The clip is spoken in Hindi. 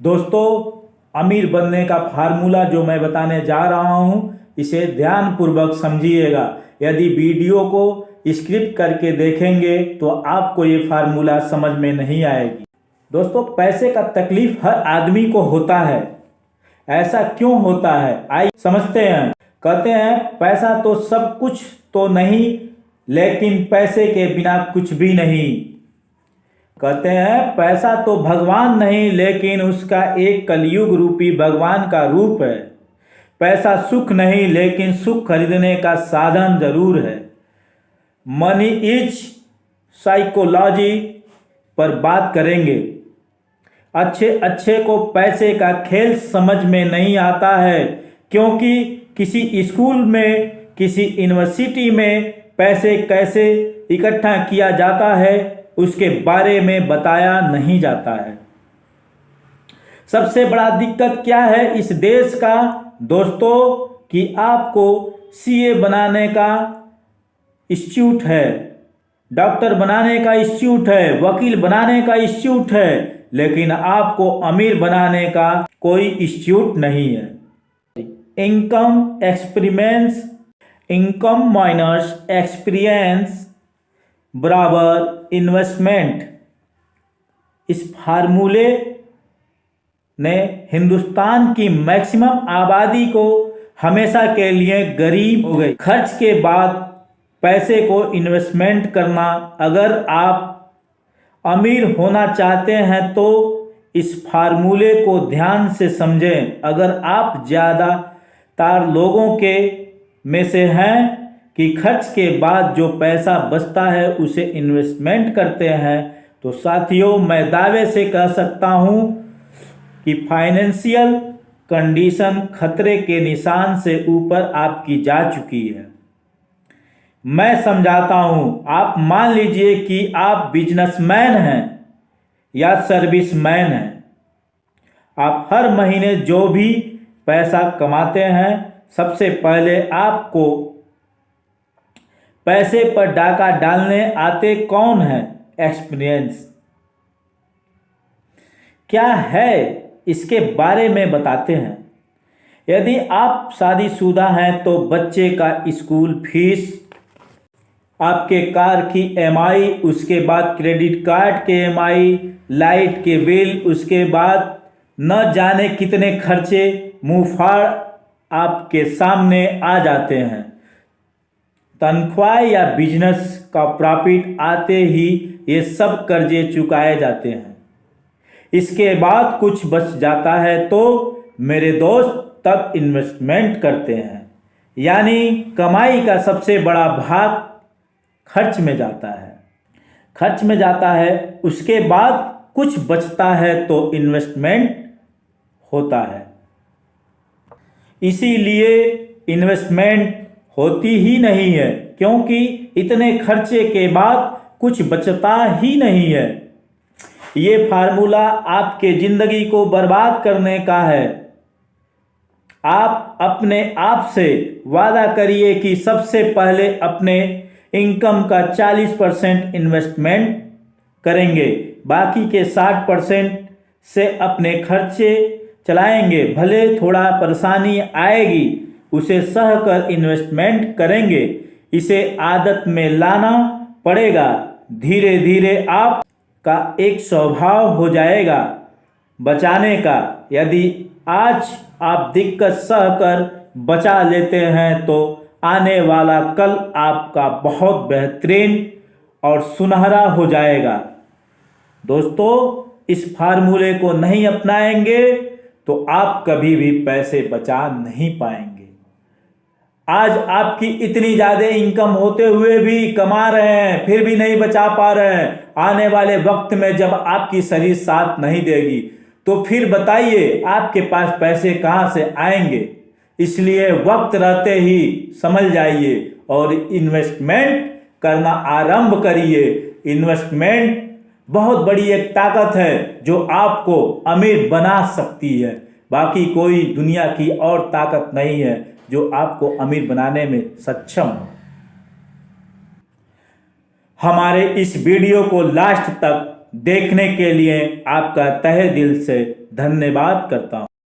दोस्तों, अमीर बनने का फार्मूला जो मैं बताने जा रहा हूँ, इसे ध्यानपूर्वक समझिएगा। यदि वीडियो को स्क्रिप्ट करके देखेंगे तो आपको ये फार्मूला समझ में नहीं आएगी। दोस्तों, पैसे का तकलीफ हर आदमी को होता है। ऐसा क्यों होता है, आइए समझते हैं। कहते हैं पैसा तो सब कुछ तो नहीं, लेकिन पैसे के बिना कुछ भी नहीं। कहते हैं पैसा तो भगवान नहीं, लेकिन उसका एक कलयुग रूपी भगवान का रूप है। पैसा सुख नहीं, लेकिन सुख खरीदने का साधन जरूर है। मनी इज साइकोलॉजी पर बात करेंगे। अच्छे को पैसे का खेल समझ में नहीं आता है, क्योंकि किसी स्कूल में, किसी यूनिवर्सिटी में पैसे कैसे इकट्ठा किया जाता है उसके बारे में बताया नहीं जाता है। सबसे बड़ा दिक्कत क्या है इस देश का दोस्तों, कि आपको सीए बनाने का इंस्टीट्यूट है, डॉक्टर बनाने का इंस्टीट्यूट है, वकील बनाने का इंस्टीट्यूट है, लेकिन आपको अमीर बनाने का कोई इंस्टीट्यूट नहीं है। इनकम माइनस एक्सपीरियंस बराबर इन्वेस्टमेंट। इस फार्मूले ने हिंदुस्तान की मैक्सिमम आबादी को हमेशा के लिए गरीब हो गई। खर्च के बाद पैसे को इन्वेस्टमेंट करना। अगर आप अमीर होना चाहते हैं तो इस फार्मूले को ध्यान से समझें। अगर आप ज़्यादातर लोगों के में से हैं कि खर्च के बाद जो पैसा बचता है उसे इन्वेस्टमेंट करते हैं, तो साथियों मैं दावे से कह सकता हूं कि फाइनेंशियल कंडीशन खतरे के निशान से ऊपर आपकी जा चुकी है। मैं समझाता हूं। आप मान लीजिए कि आप बिजनेसमैन हैं या सर्विसमैन हैं। आप हर महीने जो भी पैसा कमाते हैं, सबसे पहले आपको पैसे पर डाका डालने आते कौन है? एक्सपीरियंस क्या है इसके बारे में बताते हैं। यदि आप शादीशुदा हैं तो बच्चे का स्कूल फीस, आपके कार की EMI, उसके बाद क्रेडिट कार्ड के EMI, लाइट के बिल, उसके बाद न जाने कितने खर्चे मुंहफाड़ आपके सामने आ जाते हैं। तनख्वाह या बिजनेस का प्रॉफिट आते ही ये सब कर्जे चुकाए जाते हैं। इसके बाद कुछ बच जाता है तो मेरे दोस्त तब इन्वेस्टमेंट करते हैं, यानी कमाई का सबसे बड़ा भाग खर्च में जाता है। उसके बाद कुछ बचता है तो इन्वेस्टमेंट होता है। इसीलिए इन्वेस्टमेंट होती ही नहीं है, क्योंकि इतने खर्चे के बाद कुछ बचता ही नहीं है। ये फार्मूला आपके जिंदगी को बर्बाद करने का है। आप अपने आप से वादा करिए कि सबसे पहले अपने इनकम का 40% इन्वेस्टमेंट करेंगे, बाकी के 60% से अपने खर्चे चलाएंगे। भले थोड़ा परेशानी आएगी, उसे सहकर इन्वेस्टमेंट करेंगे। इसे आदत में लाना पड़ेगा। धीरे धीरे आपका एक स्वभाव हो जाएगा बचाने का। यदि आज आप दिक्कत सहकर बचा लेते हैं तो आने वाला कल आपका बहुत बेहतरीन और सुनहरा हो जाएगा। दोस्तों, इस फार्मूले को नहीं अपनाएंगे तो आप कभी भी पैसे बचा नहीं पाएंगे। आज आपकी इतनी ज़्यादा इनकम होते हुए भी कमा रहे हैं, फिर भी नहीं बचा पा रहे हैं। आने वाले वक्त में जब आपकी शरीर साथ नहीं देगी तो फिर बताइए आपके पास पैसे कहाँ से आएंगे। इसलिए वक्त रहते ही समझ जाइए और इन्वेस्टमेंट करना आरंभ करिए। इन्वेस्टमेंट बहुत बड़ी एक ताकत है जो आपको अमीर बना सकती है। बाकी कोई दुनिया की और ताकत नहीं है जो आपको अमीर बनाने में सक्षम हो। हमारे इस वीडियो को लास्ट तक देखने के लिए आपका तहे दिल से धन्यवाद करता हूँ।